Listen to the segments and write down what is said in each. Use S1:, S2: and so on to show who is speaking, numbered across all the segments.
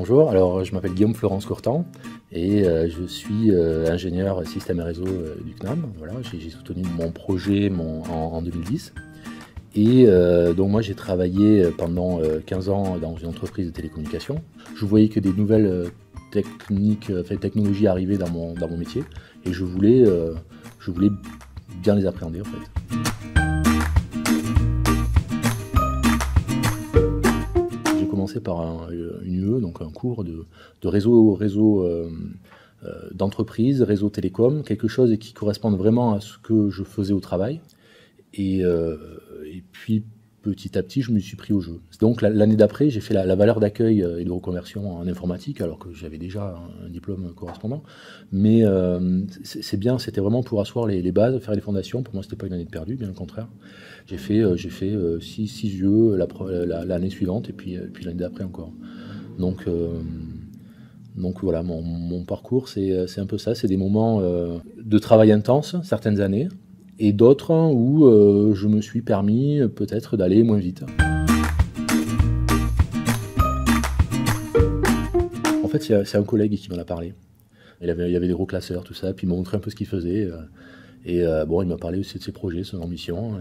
S1: Bonjour, alors je m'appelle Guillaume Florence Courtan et je suis ingénieur système et réseau du CNAM. Voilà, j'ai soutenu mon projet en 2010. Et donc moi j'ai travaillé pendant 15 ans dans une entreprise de télécommunications. Je voyais que des nouvelles technologies arrivaient dans mon métier et je voulais bien les appréhender en fait. J'ai commencé par une UE, donc un cours de réseau d'entreprise, réseau télécom, quelque chose qui corresponde vraiment à ce que je faisais au travail. Et puis petit à petit, je me suis pris au jeu. Donc l'année d'après, j'ai fait la valeur d'accueil et de reconversion en informatique, alors que j'avais déjà un diplôme correspondant. Mais c'est bien, c'était vraiment pour asseoir les bases, faire les fondations. Pour moi, c'était pas une année de perdu, bien au contraire. J'ai fait 6 UE l'année suivante et puis l'année d'après encore. Donc voilà, mon parcours, c'est un peu ça. C'est des moments de travail intense, certaines années, et d'autres où je me suis permis peut-être d'aller moins vite. En fait, c'est un collègue qui m'en a parlé. Il y avait des gros classeurs, tout ça, puis il m'a montré un peu ce qu'il faisait. Bon, il m'a parlé aussi de ses projets, son ambition.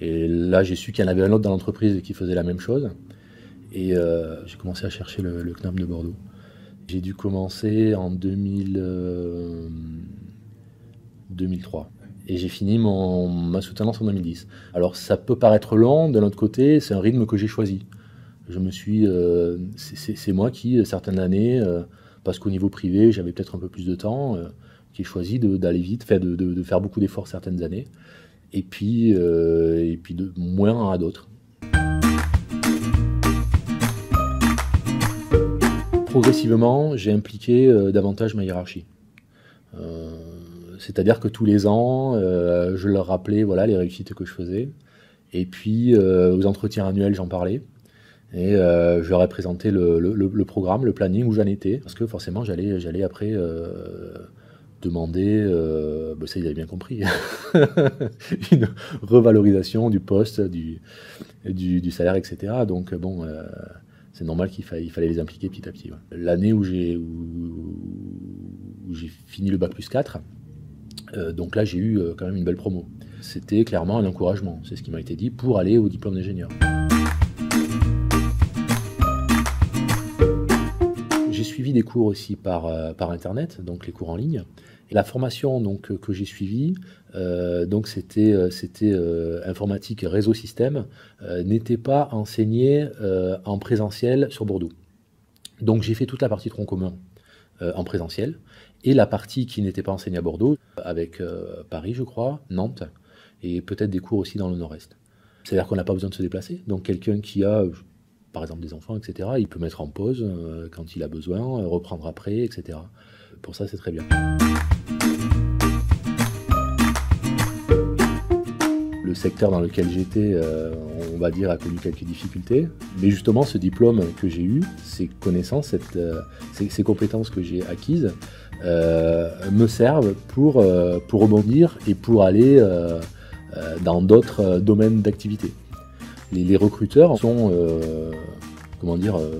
S1: Et là, j'ai su qu'il y en avait un autre dans l'entreprise qui faisait la même chose. Et j'ai commencé à chercher le CNAM de Bordeaux. J'ai dû commencer en 2003. Et j'ai fini ma soutenance en 2010. Alors ça peut paraître long, d'un autre côté, c'est un rythme que j'ai choisi. C'est moi qui, certaines années, parce qu'au niveau privé, j'avais peut-être un peu plus de temps, qui ai choisi d'aller vite, de faire beaucoup d'efforts certaines années, et puis de moins à d'autres. Progressivement, j'ai impliqué davantage ma hiérarchie. C'est-à-dire que tous les ans, je leur rappelais voilà, les réussites que je faisais. Et puis, aux entretiens annuels, j'en parlais. Et je leur ai présenté le programme, le planning, où j'en étais. Parce que forcément, j'allais après demander, ça ils avaient bien compris, une revalorisation du poste, du salaire, etc. Donc bon, c'est normal qu'il fallait les impliquer petit à petit. Ouais. L'année où j'ai fini le bac plus 4, donc là j'ai eu quand même une belle promo. C'était clairement un encouragement, c'est ce qui m'a été dit, pour aller au diplôme d'ingénieur. J'ai suivi des cours aussi par internet, donc les cours en ligne. Et la formation donc, que j'ai suivie, donc c'était informatique réseau système, n'était pas enseignée en présentiel sur Bordeaux. Donc j'ai fait toute la partie tronc commun en présentiel, et la partie qui n'était pas enseignée à Bordeaux, avec Paris je crois, Nantes, et peut-être des cours aussi dans le nord-est. C'est-à-dire qu'on n'a pas besoin de se déplacer, donc quelqu'un qui a par exemple des enfants, etc., il peut mettre en pause quand il a besoin, reprendre après, etc. Pour ça c'est très bien. Le secteur dans lequel j'étais, on va dire, a connu quelques difficultés. Mais justement, ce diplôme que j'ai eu, ces connaissances, ces compétences que j'ai acquises, me servent pour rebondir et pour aller dans d'autres domaines d'activité. Les recruteurs sont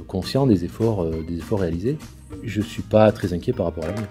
S1: conscients des efforts réalisés. Je ne suis pas très inquiet par rapport à l'avenir.